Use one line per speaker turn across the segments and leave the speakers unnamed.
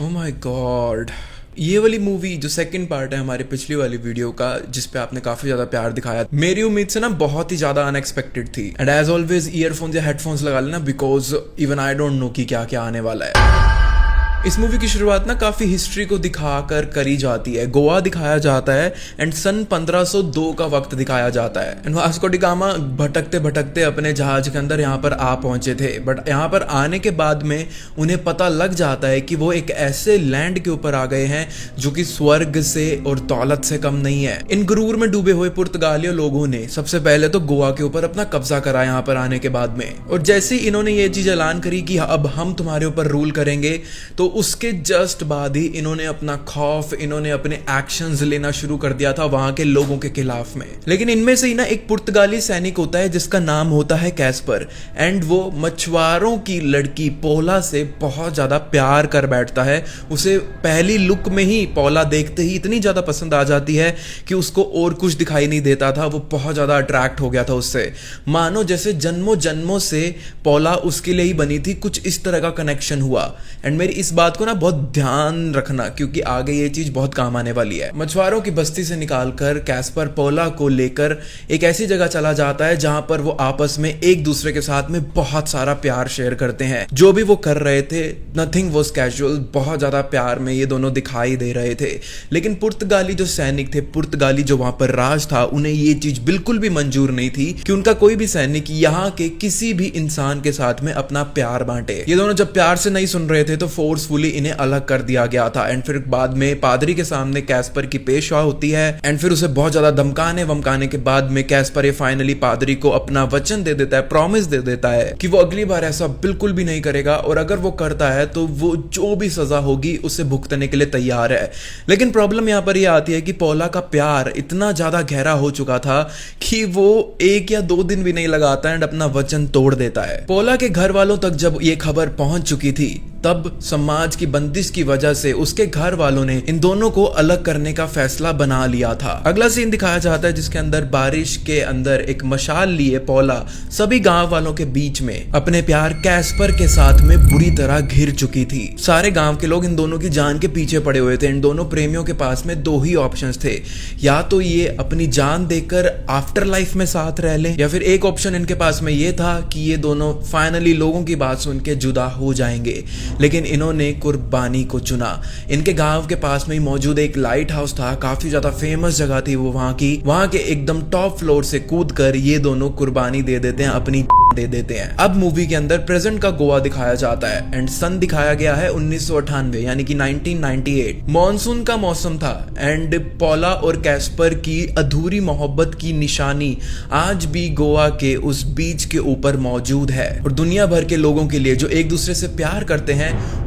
Oh my God, ये वाली movie जो सेकंड पार्ट है हमारे पिछली वाली वीडियो का, जिस पे आपने काफी ज्यादा प्यार दिखाया, मेरी उम्मीद से ना बहुत ही ज्यादा अनएक्सपेक्टेड थी। एंड एज ऑलवेज ईयरफोन्स या हेडफोन्स लगा लेना, because even I don't know कि क्या क्या आने वाला है। इस मूवी की शुरुआत ना काफी हिस्ट्री को दिखाकर करी जाती है। गोवा दिखाया जाता है एंड सन 1502 का वक्त दिखाया जाता है। एंड वास्को डी गामा भटकते भटकते अपने जहाज के अंदर यहाँ पर आ पहुंचे थे, बट यहाँ पर आने के बाद में उन्हें पता लग जाता है कि वो एक ऐसे लैंड के ऊपर आ गए हैं जो कि स्वर्ग से और दौलत से कम नहीं है। इन गुरूर में डूबे हुए पुर्तगालियों लोगों ने सबसे पहले तो गोवा के ऊपर अपना कब्जा करा यहाँ पर आने के बाद में, और जैसे ही इन्होंने ये चीज ऐलान करी कि अब हम तुम्हारे ऊपर रूल करेंगे, तो उसके जस्ट बाद ही इन्होंने अपना खौफ, इन्होंने अपने एक्शंस लेना शुरू कर दिया था वहां के लोगों के खिलाफ में। लेकिन इनमें से ही ना एक पुर्तगाली सैनिक होता है जिसका नाम होता है कैस्पर, एंड वो मछुआरों की लड़की पोला से बहुत ज्यादा प्यार कर बैठता है। उसे पहली लुक में ही पोला देखते ही इतनी ज्यादा पसंद आ जाती है कि उसको और कुछ दिखाई नहीं देता था, वो बहुत ज्यादा अट्रैक्ट हो गया था उससे, मानो जैसे जन्मों जन्मों से पोला उसके लिए ही बनी थी। कुछ इस तरह का कनेक्शन हुआ। एंड मेरी इस बात को ना बहुत ध्यान रखना, क्योंकि आगे ये चीज बहुत काम आने वाली है। मछुआरों की बस्ती से निकालकर कैस्पर पोला को लेकर एक ऐसी जगह चला जाता है जहां पर वो आपस में एक दूसरे के साथ में बहुत सारा प्यार शेयर करते हैं। जो भी वो कर रहे थे, नथिंग वाज कैजुअल, बहुत ज्यादा प्यार में ये दोनों दिखाई दे रहे थे। लेकिन पुर्तगाली जो सैनिक थे, पुर्तगाली जो वहां पर राज था, उन्हें ये चीज बिल्कुल भी मंजूर नहीं थी कि उनका कोई भी सैनिक यहाँ के किसी भी इंसान के साथ में अपना प्यार बांटे। ये दोनों जब प्यार से नहीं सुन रहे थे तो फोर्सफुली इन्हें अलग कर दिया गया था। एंड फिर बाद में पादरी के सामने कैस्पर की पेशवा होती है, एंड फिर उसे बहुत ज्यादा धमकाने वमकाने के बाद में कैस्पर ये फाइनली पादरी को अपना वचन दे देता है, प्रॉमिस दे देता है कि वो अगली बार ऐसा बिल्कुल भी नहीं करेगा, और अगर वो करता है तो वो जो भी सजा होगी उसे भुगतने के लिए तैयार है। लेकिन प्रॉब्लम यहाँ पर ये आती है कि पोला का प्यार इतना ज्यादा गहरा हो चुका था कि वो 1 या 2 दिन भी नहीं लगाता एंड अपना वचन तोड़ देता है। पोला के घर वालों तक जब ये खबर पहुंच चुकी थी, तब समाज की बंदिश की वजह से उसके घर वालों ने इन दोनों को अलग करने का फैसला बना लिया था। अगला सीन दिखाया जाता है जिसके अंदर बारिश के अंदर एक मशाल लिए पोला सभी गांव वालों के बीच में अपने प्यार कैस्पर के साथ में बुरी तरह घिर चुकी थी। सारे गांव के लोग इन दोनों की जान के पीछे पड़े हुए थे। इन दोनों प्रेमियों के पास में 2 ही ऑप्शंस थे, या तो ये अपनी जान देकर आफ्टर लाइफ में साथ रह लें, या फिर एक ऑप्शन इनके पास में ये था कि ये दोनों फाइनली लोगों की बात सुन के जुदा हो जाएंगे। लेकिन इन्होंने कुर्बानी को चुना। इनके गांव के पास में ही मौजूद एक लाइट हाउस था, काफी ज्यादा फेमस जगह थी वो वहां के एकदम टॉप फ्लोर से कूदकर ये दोनों कुर्बानी दे देते हैं, अपनी दे देते हैं। अब मूवी के अंदर प्रेजेंट का गोवा दिखाया जाता है एंड सन दिखाया गया है 1998 यानी कि 1998। मॉनसून का मौसम था एंड पोला और कैस्पर की अधूरी मोहब्बत की निशानी आज भी गोवा के उस बीच के ऊपर मौजूद है, और दुनिया भर के लोगों के लिए जो एक दूसरे से प्यार करते हैं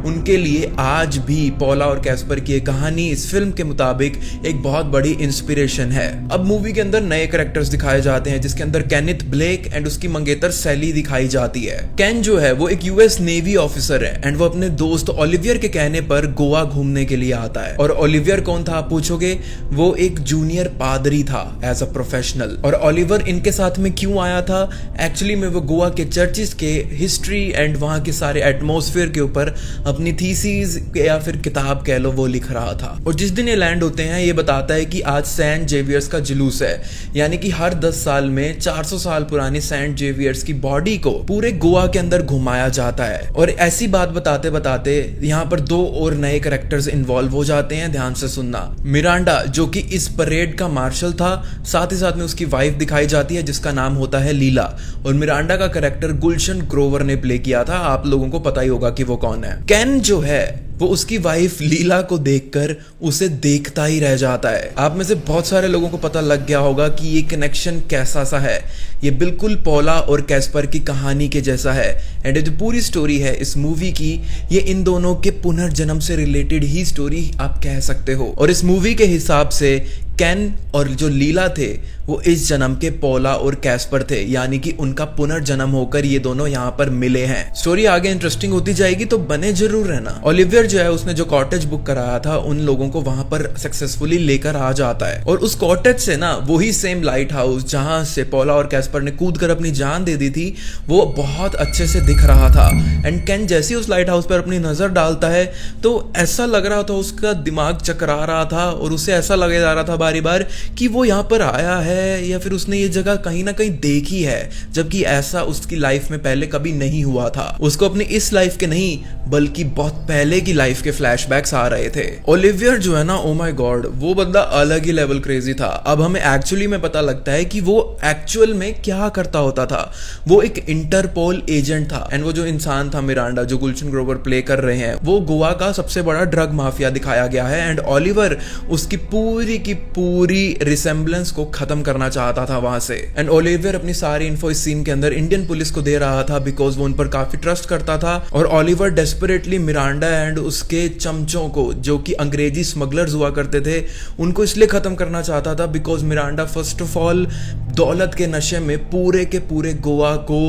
उनके लिए आज भी पोला और कैस्पर की कहानी इस फिल्म के मुताबिक एक बहुत बड़ी इंस्पिरेशन है। अब मूवी के अंदर नए कैरेक्टर्स दिखाए जाते हैं जिसके अंदर केनिथ ब्लेक एंड उसकी मंगेतर सैली दिखाई जाती है। केन जो है वो एक यूएस नेवी ऑफिसर है एंड वो अपने दोस्त ओलिवियर के कहने पर गोवा घूमने के लिए आता है। और ओलिवियर कौन था आप पूछोगे? वो एक जूनियर पादरी था एज अ प्रोफेशनल। और ओलिवर इनके साथ में क्यों आया था? एक्चुअली में वो गोवा के चर्चिस के हिस्ट्री एंड वहां के सारे एटमॉस्फेयर के ऊपर अपनी थीसिस या फिर किताब कह लो वो लिख रहा था। और जिस दिन ये लैंड होते हैं ये बताता है कि आज सेंट जेवियर्स का जुलूस है, यानी कि हर 10 साल में 400 साल पुरानी सेंट जेवियर्स की बॉडी को पूरे गोवा के अंदर घुमाया जाता है। और ऐसी बात बताते बताते यहाँ पर 2 और नए कैरेक्टर्स इन्वॉल्व हो जाते हैं, ध्यान से सुनना। मिरांडा जो कि इस परेड का मार्शल था, साथ ही साथ में उसकी वाइफ दिखाई जाती है जिसका नाम होता है लीला, और मिरांडा का कैरेक्टर गुलशन ग्रोवर ने प्ले किया था। आप लोगों को पता ही होगा कि वो कौन है। केन जो है वो उसकी वाइफ लीला को देखकर उसे देखता ही रह जाता है। आप में से बहुत सारे लोगों को पता लग गया होगा कि ये कनेक्शन कैसा सा है। ये बिल्कुल पोला और कैस्पर की कहानी के जैसा है एंड जो पूरी स्टोरी है इस मूवी की, ये इन दोनों के पुनर्जन्म से रिलेटेड ही स्टोरी आप कह सकते हो। और इस मूवी के हिसाब से कैन और जो लीला थे वो इस जन्म के पोला और कैस्पर थे, यानी कि उनका पुनर्जन्म होकर ये दोनों यहाँ पर मिले हैं। स्टोरी आगे इंटरेस्टिंग होती जाएगी, तो बने जरूर रहना। ओलिवियर जो है उसने जो कॉटेज बुक कराया था उन लोगों को वहां पर सक्सेसफुली लेकर आ जाता है, और उस कॉटेज से ना वही सेम लाइट हाउस जहां से पोला और कैस्पर ने कूद कर अपनी जान दे दी थी वो बहुत अच्छे से दिख रहा था। एंड कैन जैसे उस लाइट हाउस पर अपनी नजर डालता है तो ऐसा लग रहा था, उसका दिमाग चकरा रहा था और उसे ऐसा लगे जा रहा था बारी बार कि वो यहाँ पर आया है या फिर उसने ये जगह कहीं ना कहीं देखी है, जबकि ऐसा उसकी लाइफ में पहले कभी नहीं हुआ था। उसको अपनी इस लाइफ के नहीं बल्कि बहुत पहले की लाइफ के फ्लैशबैक्स आ रहे थे। ओलिवियर जो है ना, ओ माय गॉड, वो बंदा अलग ही लेवल क्रेजी था। अब हमें एक्चुअली में पता लगता है कि वो एक्चुअल में क्या करता होता था। वो एक इंटरपोल एजेंट था, एंड वो जो इंसान था मिरांडा जो गुलशन ग्रोवर प्ले कर रहे हैं, वो गोवा का सबसे बड़ा ड्रग माफिया दिखाया गया है। एंड ओलिवर उसकी पूरी की पूरी रिसेम्बलेंस को खत्म करना चाहता था वहां से। एंड ओलिवियर अपनी सारी इन्फो इस सीन के अंदर इंडियन पुलिस को दे रहा था बिकॉज वो उन पर काफी ट्रस्ट करता था। और ओलिवर डेस्परेटली मिरांडा एंड उसके चमचों को जो कि अंग्रेजी स्मगलर्स हुआ करते थे उनको इसलिए खत्म करना चाहता था because Miranda first of all दौलत के नशे में पूरे के पूरे गोवा को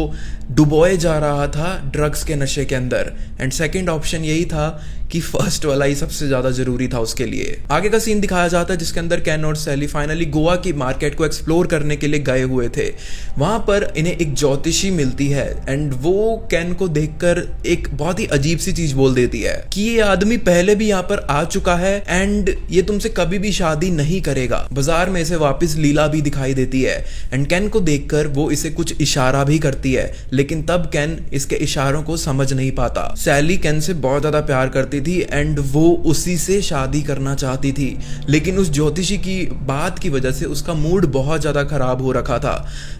डुबोए जा रहा था ड्रग्स के नशे के अंदर। एंड सेकंड ऑप्शन यही था कि फर्स्ट वाला ही सबसे ज्यादा जरूरी था उसके लिए। आगे का सीन दिखाया जाता है जिसके अंदर कैन और सैली फाइनली गोवा की मार्केट को एक्सप्लोर करने के लिए गए हुए थे। वहां पर इन्हें एक ज्योतिषी मिलती है एंड वो कैन को देखकर एक बहुत ही अजीब सी चीज बोल देती है कि ये आदमी पहले भी यहाँ पर आ चुका है एंड ये तुमसे कभी भी शादी नहीं करेगा। बाजार में इसे वापस लीला भी दिखाई देती है एंड कैन को देखकर वो इसे कुछ इशारा भी करती है, लेकिन तब कैन इसके इशारों को समझ नहीं पाता। सैली कैन से बहुत ज्यादा प्यार करती थी एंड वो उसी से शादी करना चाहती थी, लेकिन उस ज्योतिषी की बात की वजह से उसका मूड बहुत ज्यादा खराब हो रखा था।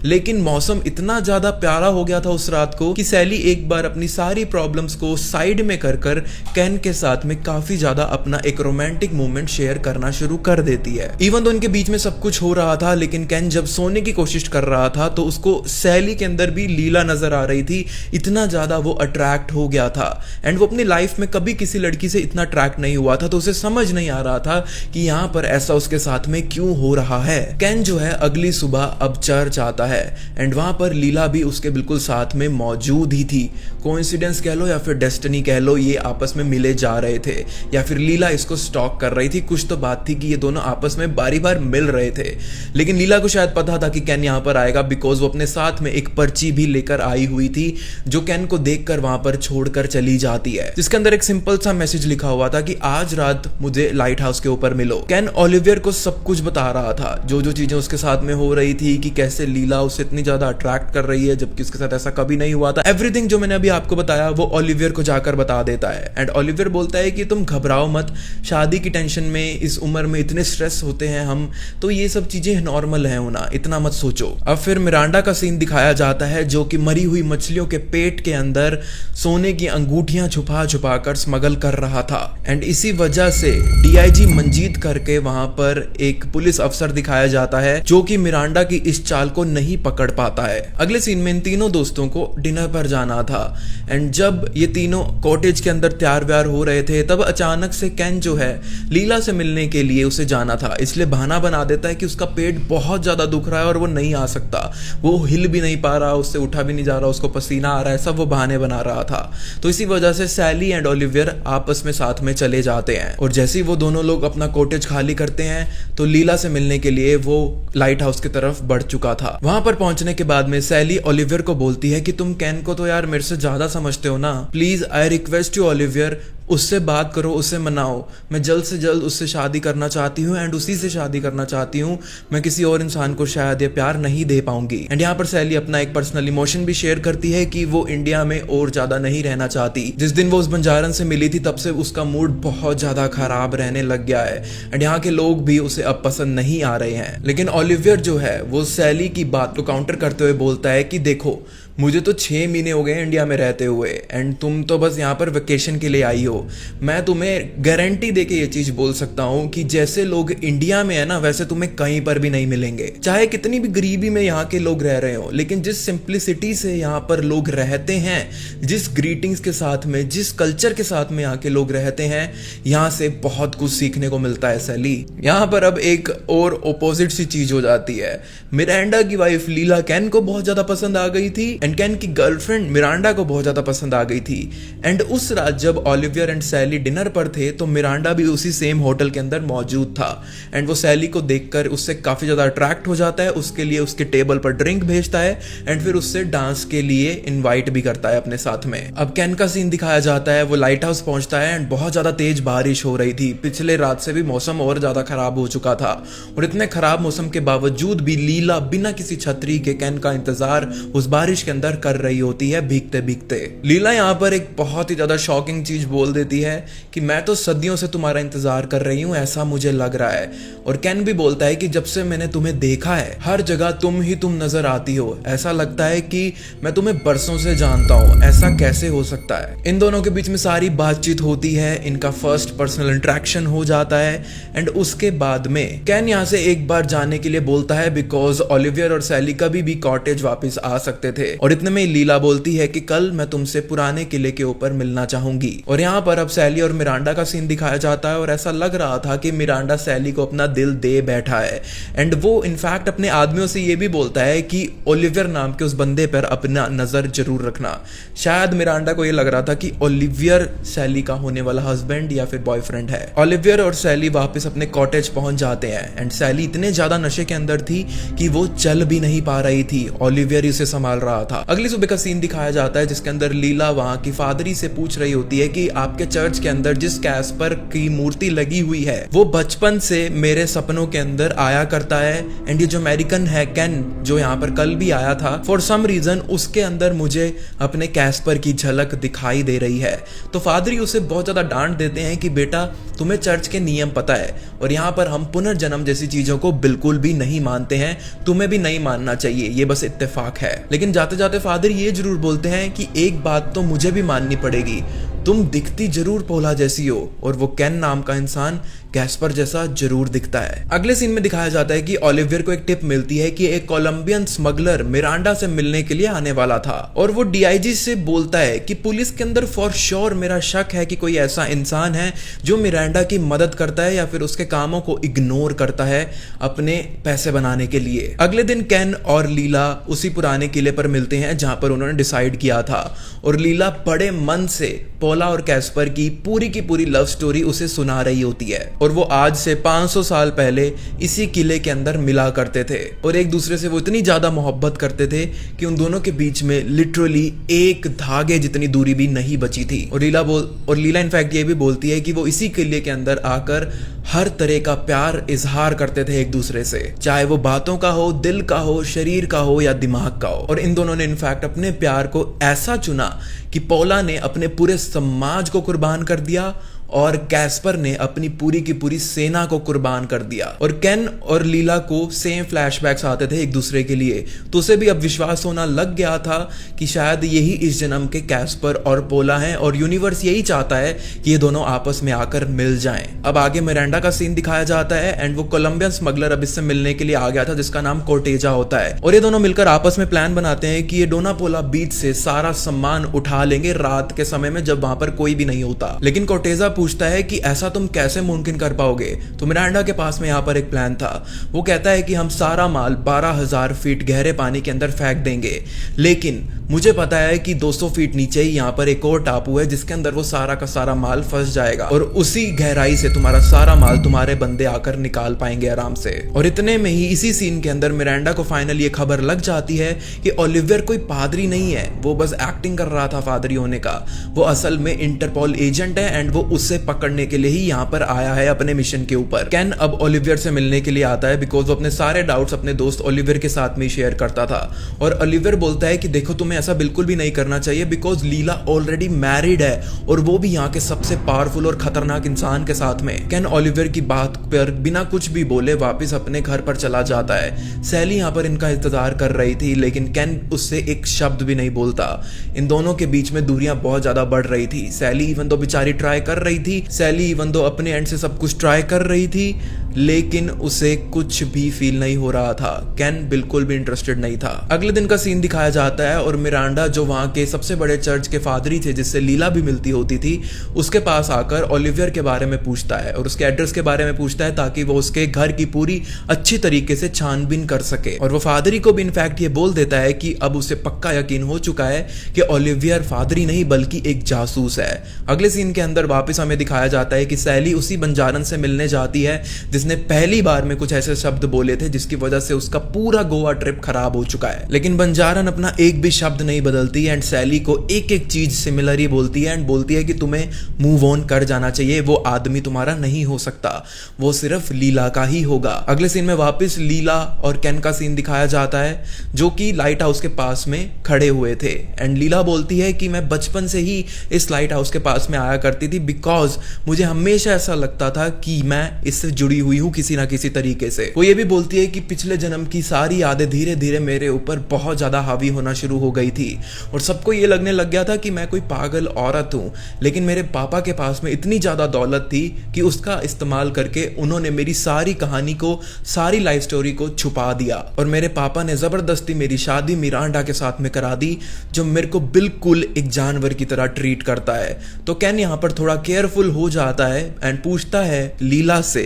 लेकिन मौसम इतना ज्यादा प्यारा हो गया था उस रात को कि सैली एक बार अपनी सारी प्रॉब्लम्स को साइड में कर कैन के साथ में काफी ज्यादा अपना एक रोमांटिक मोमेंट शेयर करना शुरू कर देती है। इवन तो उनके बीच में सब कुछ हो रहा था, लेकिन कैन जब सोने की कोशिश कर रहा था तो उसको सैली के अंदर भी लीला नजर आ रही थी। इतना ज्यादा वो अट्रैक्ट हो गया था एंड वो अपनी लाइफ में कभी किसी लड़की से इतना अट्रैक्ट नहीं हुआ था, तो उसे समझ नहीं आ रहा था कि यहाँ पर ऐसा उसके साथ में क्यों हो रहा है। कैन जो है अगली सुबह अब चर्च आता है एंड वहां पर लीला भी उसके बिल्कुल साथ में मौजूद ही थी। कोइंसिडेंस कह लो या फिर डेस्टिनी कह लो, ये आपस में मिले जा रहे थे या फिर लीला इसको स्टॉक कर रही थी। कुछ तो बात थी कि ये दोनों आपस में बारी बार मिल रहे थे, लेकिन लीला को शायद पता था कि कैन यहाँ पर आएगा बिकॉज वो अपने साथ में एक पर्ची भी लेकर आई हुई थी जो कैन को देखकर वहां पर छोड़कर चली जाती है, जिसके अंदर एक सिंपल सा मैसेज लिखा हुआ था कि आज रात मुझे लाइट हाउस के ऊपर मिलो। कैन ओलिवियर को सब कुछ बता रहा था, जो जो चीजें उसके साथ में हो रही थी कि कैसे लीला उसे इतनी ज्यादा अट्रैक्ट कर रही है जबकि उसके साथ ऐसा कभी नहीं हुआ था। एवरीथिंग जो मैंने अभी आपको बताया वो ओलिवियर को जाकर बता देता है एंड ओलिवियर बोलता है कि तुम घबराओ मत, शादी की टेंशन में इस उम्र में इतने स्ट्रेस होते हैं हम, तो ये सब चीजें नॉर्मल है होना, इतना मत सोचो। अब फिर मिरांडा का सीन दिखाया जाता है जो कि मरी हुई मछलियों के पेट के अंदर सोने की अंगूठियां छुपा छुपा कर स्मगल कर रहा था एंड इसी वजह से डीआईजी मंजीत करके वहां पर एक पुलिस अफसर दिखाया जाता है जो कि मिरांडा की इस चाल को नहीं पकड़ पाता है। अगले सीन में इन तीनों दोस्तों को डिनर पर जाना था एंड जब ये तीनों कॉटेज के अंदर तैयार व्यार हो रहे थे तब अचानक से कैन जो है लीला से मिलने के लिए उसे जाना था, इसलिए बहाना बना देता है कि उसका पेट बहुत ज्यादा दुख रहा है और वो नहीं आ सकता, वो हिल भी नहीं पा रहा, उससे उठा भी नहीं जा रहा, उसको पसीना आ रहा है, सब वो बहाने बना रहा था। तो इसी वजह से सैली एंड ओलिवियर आपस में साथ में चले जाते हैं और जैसे ही वो दोनों लोग अपना कॉटेज खाली करते हैं तो लीला से मिलने के लिए वो लाइट हाउस की तरफ बढ़ चुका था। वहां पर पहुंचने के बाद में सैली ओलिवियर को बोलती है कि तुम कैन को तो यार मेरे से ज्यादा समझते हो ना, please I request you Olivier, उससे बात करो, उससे मनाओ, मैं जल्द से जल्द उससे शादी करना चाहती हूँ एंड उसी से शादी करना चाहती हूँ, मैं किसी और इंसान को शायद ये प्यार नहीं दे पाऊंगी। एंड यहाँ पर सैली अपना एक पर्सनल इमोशन भी शेयर करती है कि वो इंडिया में और ज्यादा नहीं रहना चाहती। जिस दिन वो उस बंजारन से मिली थी तब से उसका मूड बहुत ज्यादा खराब रहने लग गया है एंड यहाँ के लोग भी उसे अब पसंद नहीं आ रहे हैं। लेकिन ओलिवियर जो है वो सैली की बात को काउंटर करते हुए बोलता है कि देखो मुझे तो 6 महीने हो गए इंडिया में रहते हुए एंड तुम तो बस यहाँ पर वेकेशन के लिए आई हो। मैं तुम्हें गारंटी देके ये चीज बोल सकता हूँ कि जैसे लोग इंडिया में है ना, वैसे तुम्हें कहीं पर भी नहीं मिलेंगे। चाहे कितनी भी गरीबी में यहाँ के लोग रह रहे हो, लेकिन जिस सिंप्लिसिटी से यहाँ पर लोग रहते हैं, जिस ग्रीटिंग्स के साथ में, जिस कल्चर के साथ में यहाँ के लोग रहते हैं, यहाँ से बहुत कुछ सीखने को मिलता है सैली। यहाँ पर अब एक और ऑपोजिट सी चीज हो जाती है। मिरांडा की वाइफ लीला कैन को बहुत ज्यादा पसंद आ गई थी एंड कैन की गर्लफ्रेंड मिरांडा को बहुत ज्यादा पसंद आ गई थी। एंड उस रात जब ओलिवियर एंड सैली डिनर पर थे तो मिरांडा भी उसी सेम होटल के अंदर मौजूद था एंड वो सैली को देखकर उससे काफी ज्यादा अट्रैक्ट हो जाता है, उसके लिए उसके टेबल पर ड्रिंक भेजता है एंड फिर उससे डांस के लिए इनवाइट भी करता है अपने साथ में। अब कैन का सीन दिखाया जाता है, वो लाइट हाउस पहुंचता है एंड बहुत ज्यादा तेज बारिश हो रही थी। पिछले रात से भी मौसम और ज्यादा खराब हो चुका था और इतने खराब मौसम के बावजूद भी लीला बिना किसी छतरी के कैन का इंतजार उस बारिश के अंदर कर रही होती है भीगते भीगते। लीला यहाँ पर एक बहुत ही ज्यादा शॉकिंग चीज बोल देती है कि मैं तो सदियों से तुम्हारा इंतजार कर रही हूँ, ऐसा मुझे लग रहा है। और कैन भी बोलता है कि जब से मैंने तुम्हें देखा है हर जगह तुम ही तुम नजर आती हो, ऐसा लगता है कि मैं तुम्हें बरसों से जानता हूँ, ऐसा कैसे हो सकता है। इन दोनों के बीच में सारी बातचीत होती है, इनका फर्स्ट पर्सनल इंटरेक्शन हो जाता है एंड उसके बाद में कैन यहाँ से एक बार जाने के लिए बोलता है बिकॉज ओलिवियर और सैली कभी भी कॉटेज वापस आ सकते थे। और इतने में लीला बोलती है कि कल मैं तुमसे पुराने किले के ऊपर मिलना चाहूंगी। और यहाँ पर अब सैली और मिरांडा का सीन दिखाया जाता है और ऐसा लग रहा था कि मिरांडा सैली को अपना दिल दे बैठा है एंड वो इनफैक्ट अपने आदमियों से ये भी बोलता है कि ओलिवियर नाम के उस बंदे पर अपना नजर जरूर रखना। शायद मिरांडा को ये लग रहा था कि ओलिवियर सैली का होने वाला हस्बैंड या फिर बॉयफ्रेंड है। ओलिवियर और सैली वापस अपने कॉटेज पहुंच जाते हैं एंड सैली इतने ज्यादा नशे के अंदर थी कि वो चल भी नहीं पा रही थी, ओलिवियर उसे संभाल रहा था। अगली सुबह का सीन दिखाया जाता है जिसके अंदर लीला वहां की फादरी से पूछ रही होती है कि आपके चर्च के अंदर जिस कैस्पर की मूर्ति लगी हुई है वो बचपन से मेरे सपनों के अंदर आया करता है एंड ये जो अमेरिकन है कैन जो यहाँ पर कल भी आया था, फॉर सम रीजन उसके अंदर मुझे अपने कैस्पर की झलक दिखाई दे रही है। तो फादरी उसे बहुत ज्यादा डांट देते हैं कि बेटा तुम्हें चर्च के नियम पता है और यहाँ पर हम पुनर्जन्म जैसी चीजों को बिल्कुल भी नहीं मानते हैं, तुम्हें भी नहीं मानना चाहिए, ये बस इत्तेफाक है। लेकिन जाते जाते फादर ये जरूर बोलते हैं कि एक बात तो मुझे भी माननी पड़ेगी, तुम दिखती जरूर पोला जैसी हो और वो कैन नाम का इंसान कैस्पर जैसा जरूर दिखता है। अगले सीन में दिखाया जाता है कि ओलिवियर को एक टिप मिलती है कि एक कोलंबियन स्मगलर मिरांडा से मिलने के लिए आने वाला था और वो डीआईजी से बोलता है कि पुलिस के अंदर फॉर श्योर मेरा शक है कि कोई ऐसा इंसान है जो मिरांडा की मदद करता है या फिर उसके कामों को इग्नोर करता है अपने पैसे बनाने के लिए। अगले दिन कैन और लीला उसी पुराने किले पर मिलते हैं जहां पर उन्होंने डिसाइड किया था और लीला बड़े मन से पोला और कैस्पर की पूरी लव स्टोरी उसे सुना रही होती है और वो आज से 500 साल पहले इसी किले के अंदर मिला करते थे और एक दूसरे से वो इतनी ज्यादा मोहब्बत करते थे कि उन दोनों के बीच में लिटरली एक धागे जितनी दूरी भी नहीं बची थी। और लीला इनफैक्ट ये भी बोलती है कि वो इसी किले के अंदर आकर हर तरह का प्यार इजहार करते थे एक दूसरे से, चाहे वो बातों का हो, दिल का हो, शरीर का हो या दिमाग का हो। और इन दोनों ने इनफैक्ट अपने प्यार को ऐसा चुना कि पोला ने अपने पूरे समाज को कुर्बान कर दिया और कैस्पर ने अपनी पूरी की पूरी सेना को कुर्बान कर दिया। और कैन और लीला को सेम फ्लैशबैक्स आते थे एक दूसरे के लिए, तो उसे भी अब विश्वास होना लग गया था कि शायद यही इस जन्म के कैस्पर और पोला हैं और यूनिवर्स यही चाहता है कि ये दोनों आपस में आकर मिल जाएं। अब आगे मिरांडा का सीन दिखाया जाता है एंड वो कोलंबियन स्मगलर अब इससे मिलने के लिए आ गया था जिसका नाम कोर्टेजा होता है और ये दोनों मिलकर आपस में प्लान बनाते हैं कि ये डोना पोला बीच से सारा सामान उठा लेंगे रात के समय में जब वहां पर कोई भी नहीं होता। लेकिन कोर्टेजा पूछता है कि ऐसा तुम कैसे मुमकिन कर पाओगे। तो मिरांडा के पास में यहाँ पर एक प्लान था, वो कहता है कि हम सारा माल 12,000 फीट गहरे पानी के अंदर फेंक देंगे, लेकिन मुझे पता है कि 200 फीट नीचे ही यहाँ पर एक और टापू है जिसके अंदर वो सारा का सारा माल फंस जाएगा और उसी गहराई से तुम्हारा सारा माल तुम्हारे बंदे आकर निकाल पाएंगे आराम से। और इतने में ही इसी सीन के अंदर मिरांडा को फाइनली ये खबर लग जाती है कि ओलिवियर कोई पादरी नहीं है, वो बस एक्टिंग कर रहा था फादरी होने का, वो असल में इंटरपोल एजेंट है एंड वो उससे उसे पकड़ने के लिए ही यहाँ पर आया है अपने मिशन के ऊपर। कैन अब ओलिवियर से मिलने के लिए आता है बिकॉज वो अपने सारे डाउट्स अपने दोस्त ओलिवियर के साथ में शेयर करता था, और ओलिवियर बोलता है कि देखो तुम्हें ऐसा बिल्कुल भी नहीं करना चाहिए बिकॉज लीला ऑलरेडी मैरिड है और वो भी यहाँ के सबसे पावरफुल और खतरनाक इंसान के साथ में। कैन ओलिवियर की बात पर बिना कुछ भी बोले वापस अपने घर पर चला जाता है। सैली यहाँ पर इनका इंतजार कर रही थी लेकिन कैन उससे एक शब्द भी नहीं बोलता। इन दोनों के बीच में दूरियां बहुत ज्यादा बढ़ रही थी। सैली इवन दो बेचारी ट्राई कर रही थी, सैली इवन दो अपने एंड से सब कुछ ट्राई कर रही थी, लेकिन उसे कुछ भी फील नहीं हो रहा था। कैन बिल्कुल भी इंटरेस्टेड नहीं था। अगले दिन का सीन दिखाया जाता है और मिरांडा जो वहां के सबसे बड़े चर्च के फादरी थे जिससे लीला भी मिलती होती थी, उसके पास आकर ओलिवियर के बारे में पूछता है और उसके एड्रेस के बारे में पूछता है ताकि वो उसके घर की पूरी अच्छी तरीके से छानबीन कर सके। और वो फादरी को भी इनफैक्ट ये बोल देता है कि अब उसे पक्का यकीन हो चुका है कि ओलिवियर फादरी नहीं बल्कि एक जासूस है। अगले सीन के अंदर वापस हमें दिखाया जाता है कि सैली उसी बंजारन से मिलने जाती है जिसने पहली बार में कुछ ऐसे शब्द बोले थे जिसकी वजह से उसका पूरा गोवा ट्रिप खराब हो चुका है। लेकिन बंजारन अपना एक भी शब्द नहीं बदलती एंड सैली को एक एक चीज सिमिलर ही बोलती है एंड बोलती है कि तुम्हें मूव ऑन कर जाना चाहिए, वो आदमी तुम्हारा नहीं हो सकता, वो सिर्फ लीला का ही होगा। अगले सीन में वापस लीला और कैन का सीन दिखाया जाता है जो कि लाइट हाउस के पास में खड़े हुए थे एंड लीला बोलती है कि मैं बचपन से ही इस लाइट हाउस के पास में आया करती थी बिकॉज मुझे हमेशा ऐसा लगता था कि मैं इससे जुड़ी हुई हूं किसी ना किसी तरीके से। वो ये भी बोलती है कि पिछले जन्म की सारी यादें धीरे धीरे मेरे ऊपर बहुत ज्यादा हावी होना शुरू हो गई थी और सबको ये लगने लग गया था कि मैं कोई पागल औरत हूं, लेकिन मेरे पापा के पास में इतनी ज्यादा दौलत थी कि उसका इस्तेमाल करके उन्होंने मेरी सारी कहानी को, सारी लाइफ स्टोरी को छुपा दिया और मेरे पापा ने जबरदस्ती मेरी शादी मिरांडा के साथ में करा दी जो मेरे को बिल्कुल एक जानवर की तरह ट्रीट करता है। तो कैन यहाँ पर थोड़ा केयरफुल हो जाता है एंड पूछता है लीला से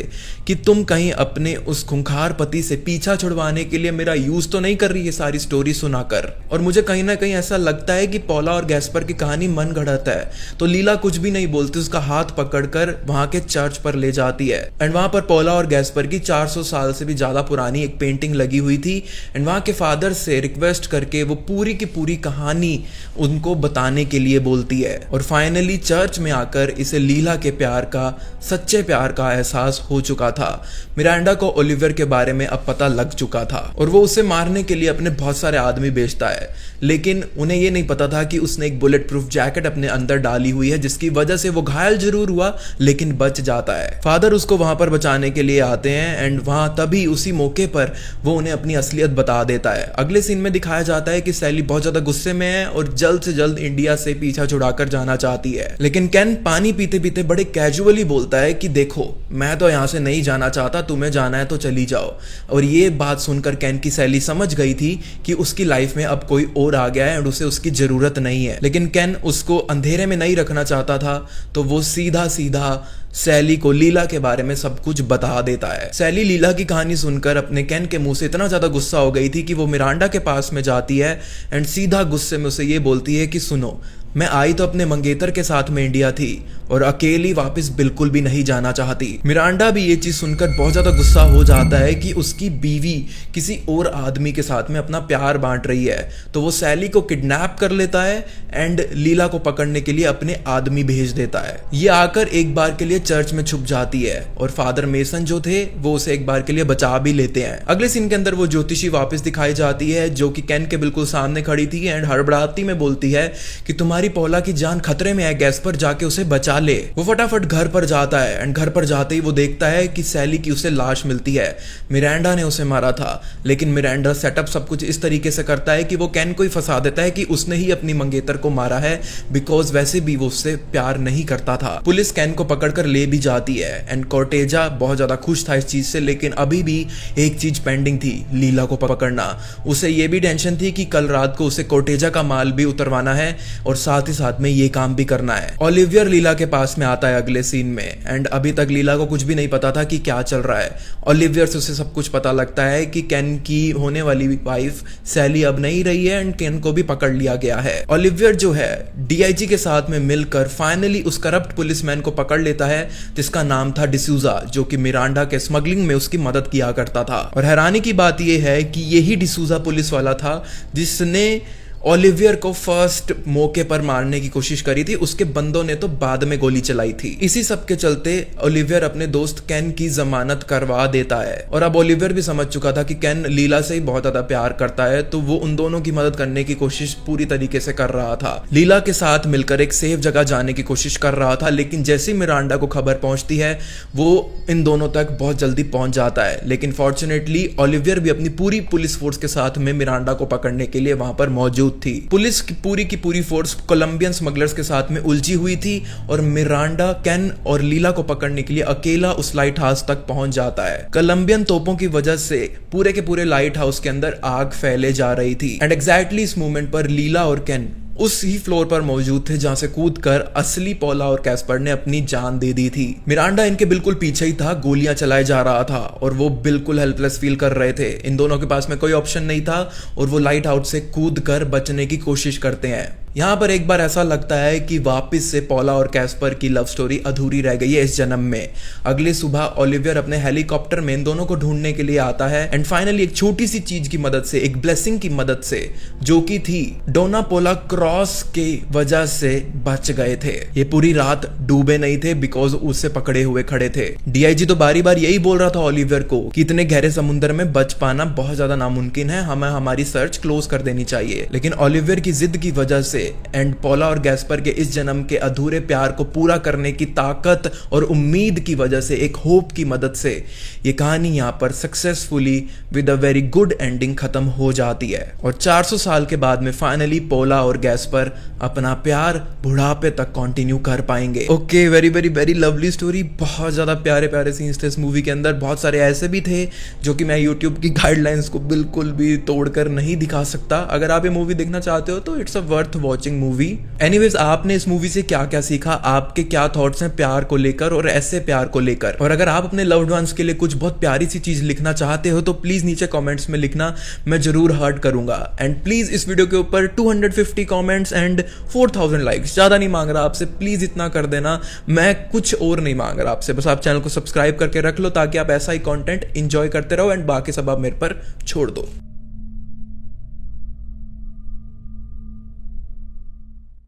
कि तुम कहीं अपने उस खूंखार पति से पीछा छुड़वाने के लिए मेरा यूज तो नहीं कर रही ये सारी स्टोरी सुनाकर। और मुझे कहीं ना कहीं ऐसा लगता है कि पॉला और गैस्पर की कहानी मन गढ़ंत है। तो लीला कुछ भी नहीं बोलती, उसका हाथ पकड़कर वहां के चर्च पर ले जाती है एंड वहां पर पॉला और गैस्पर की 400 साल से भी ज्यादा पुरानी एक पेंटिंग लगी हुई थी एंड वहां के फादर से रिक्वेस्ट करके वो पूरी की पूरी कहानी उनको बताने के लिए बोलती है। और फाइनली चर्च में आकर इसे लीला के प्यार का, सच्चे प्यार का एहसास हो चुका था। मिरांडा को ओलिवियर के बारे में अब पता लग चुका था और वो उसे मारने के लिए अपने बहुत सारे आदमी भेजता है, लेकिन उन्हें ये नहीं पता था कि उसने एक बुलेट प्रूफ जैकेट अपने अंदर डाली हुई है जिसकी वजह से वो घायल जरूर हुआ लेकिन बच जाता है। फादर उसको वहां पर बचाने के लिए आते हैं एंड वहां तभी उसी मौके पर वो उन्हें अपनी असलियत बता देता है। अगले सीन में दिखाया जाता है कि सैली बहुत ज्यादा गुस्से में है और जल्द से जल्द इंडिया से पीछा छुड़ाकर जाना चाहती है, लेकिन कैन पानी पीते पीते बड़े कैजुअली बोलता है कि देखो मैं तो यहाँ से नहीं जाना चाहता, तुम्हें जाना है तो चली जाओ। और ये बात सुनकर कैन की सैली समझ गई थी कि उसकी लाइफ में अब कोई और आ गया है और उसे उसकी जरूरत नहीं है, लेकिन कैन उसको अंधेरे में नहीं रखना चाहता था तो वो सीधा सीधा सैली को लीला के बारे में सब कुछ बता देता है। सैली लीला की कहानी सुनकर अपने कैन के मुंह से इतना ज्यादा गुस्सा हो गई थी कि वो मिरांडा के पास में जाती है एंड सीधा गुस्से में उसे ये बोलती है कि सुनो, मैं आई तो अपने मंगेतर के साथ में इंडिया थी और अकेली वापस बिल्कुल भी नहीं जाना चाहती। मिरांडा भी ये चीज सुनकर बहुत ज्यादा गुस्सा हो जाता है कि उसकी बीवी किसी और आदमी के साथ में अपना प्यार बांट रही है, तो वो सैली को किडनैप कर लेता है एंड लीला को पकड़ने के लिए अपने आदमी भेज देता है। ये आकर एक बार के लिए चर्च में छुप जाती है और फादर मेसन जो थे वो उसे एक बार के लिए बचा भी लेते हैं। अगले सीन के अंदर वो ज्योतिषी वापस दिखाई जाती है जो कि कैन के बिल्कुल सामने खड़ी थी एंड हड़बड़ाती में बोलती है कि तुम्हारी पौला की जान खतरे में है, गैस्पर जाके उसे बचा ले। वो फटाफट घर पर जाता है एंड घर पर जाते ही वो देखता है कि सैली की उसे लाश मिलती है। मिरांडा ने उसे मारा था, लेकिन मिरांडा सेटअप सब कुछ इस तरीके से करता है कि वो कैन को ही फंसा देता है कि उसने ही अपनी मंगेतर को मारा है बिकॉज वैसे भी वो उससे प्यार नहीं करता था। पुलिस कैन को पकड़कर ले भी जाती है एंड कॉर्टेजा बहुत ज्यादा खुश था इस चीज से, लेकिन अभी भी एक चीज पेंडिंग थी, लीला को पकड़ना। उसे ये भी टेंशन थी कि कल रात को उसे कॉर्टेजा का माल भी उतरवाना है और साथ ही साथ में ये काम भी करना है। ओलिवियर लीला के पास में आता है अगले सीन में एंड अभी तक लीला को कुछ भी नहीं पता था कि क्या चल रहा है। ओलिवियर से उसे सब कुछ पता लगता है कि कैन की होने वाली वाइफ सैली अब नहीं रही है एंड कैन को भी पकड़ लिया गया है। ओलिवियर जो है डीआईजी के साथ में मिलकर फाइनली उस करप्ट पुलिसमैन को पकड़ लेता है जिसका नाम था डिसूजा, जो कि मिरांडा के स्मगलिंग में उसकी मदद किया करता था। और हैरानी की बात यह है कि यही डिसूजा पुलिस वाला था जिसने ओलिवियर को फर्स्ट मौके पर मारने की कोशिश करी थी, उसके बंदों ने तो बाद में गोली चलाई थी। इसी सब के चलते ओलिवियर अपने दोस्त केन की जमानत करवा देता है और अब ओलिवियर भी समझ चुका था कि केन लीला से ही बहुत ज्यादा प्यार करता है, तो वो उन दोनों की मदद करने की कोशिश पूरी तरीके से कर रहा था। लीला के साथ मिलकर एक सेफ जगह जाने की कोशिश कर रहा था, लेकिन जैसे ही मिरांडा को खबर पहुंचती है वो इन दोनों तक बहुत जल्दी पहुंच जाता है। लेकिन फॉर्चुनेटली ओलिवियर भी अपनी पूरी पुलिस फोर्स के साथ में मिरांडा को पकड़ने के लिए वहां पर मौजूद थी। पुलिस की पूरी फोर्स कोलंबियन स्मगलर्स के साथ में उलझी हुई थी और मिरांडा केन और लीला को पकड़ने के लिए अकेला उस लाइट हाउस तक पहुंच जाता है। कोलंबियन तोपों की वजह से पूरे के पूरे लाइट हाउस के अंदर आग फैले जा रही थी एंड एग्जैक्टली इस मोमेंट पर लीला और केन उस ही फ्लोर पर मौजूद थे जहां से कूदकर असली पॉला और कैस्पर ने अपनी जान दे दी थी। मिरांडा इनके बिल्कुल पीछे ही था, गोलियां चलाए जा रहा था और वो बिल्कुल हेल्पलेस फील कर रहे थे। इन दोनों के पास में कोई ऑप्शन नहीं था और वो लाइट हाउस से कूदकर बचने की कोशिश करते हैं। यहाँ पर एक बार ऐसा लगता है कि वापस से पॉला और कैस्पर की लव स्टोरी अधूरी रह गई है इस जन्म में। अगली सुबह ओलिवियर अपने हेलीकॉप्टर में इन दोनों को ढूंढने के लिए आता है एंड फाइनली एक छोटी सी चीज की मदद से, एक ब्लेसिंग की मदद से, जो कि थी डोना पोला क्रॉस के वजह से बच गए थे। ये पूरी रात डूबे नहीं थे बिकॉज उससे पकड़े हुए खड़े थे। डीआईजी तो बारी बार यही बोल रहा था ओलिवियर को कि इतने गहरे समुद्र में बच पाना बहुत ज्यादा नामुमकिन है, हमें हमारी सर्च क्लोज कर देनी चाहिए। लेकिन ओलिवियर की जिद की वजह से एंड पॉला और गैस्पर के इस जन्म के अधूरे प्यार को पूरा करने की ताकत और उम्मीद की वजह से, एक होप की मदद से, ये कहानी यहाँ पर successfully with a very good ending खत्म हो जाती है और 400 साल के बाद में फाइनली पॉला और गैस्पर अपना प्यार बुढ़ापे तक कंटिन्यू कर पाएंगे। Okay, very very very lovely story. बहुत ज्यादा प्यारे प्यारे सीन्स थे इस मूवी के अंदर। बहुत सारे ऐसे भी थे जो कि मैं यूट्यूब की गाइडलाइंस को बिल्कुल भी तोड़कर नहीं दिखा सकता। अगर आप ये मूवी देखना चाहते हो तो it's a worth watching movie. Anyways, आपने इस मूवी से क्या क्या सीखा, आपके क्या थॉट्स हैं प्यार को लेकर और ऐसे प्यार को लेकर, और अगर आप अपने लव्ड वंस के लिए कुछ बहुत प्यारी सी चीज लिखना चाहते हो तो प्लीज नीचे कमेंट्स में लिखना, मैं जरूर हर्ट करूंगा। एंड प्लीज इस वीडियो के ऊपर 250 कमेंट्स एंड 4000 लाइक्स, ज्यादा नहीं मांग रहा आपसे, प्लीज इतना कर देना, मैं कुछ और नहीं मांग रहा आपसे, बस आप चैनल को सब्सक्राइब करके रख लो ताकि आप ऐसा ही कंटेंट एंजॉय करते रहो एंड बाकी सब आप मेरे पर छोड़ दो।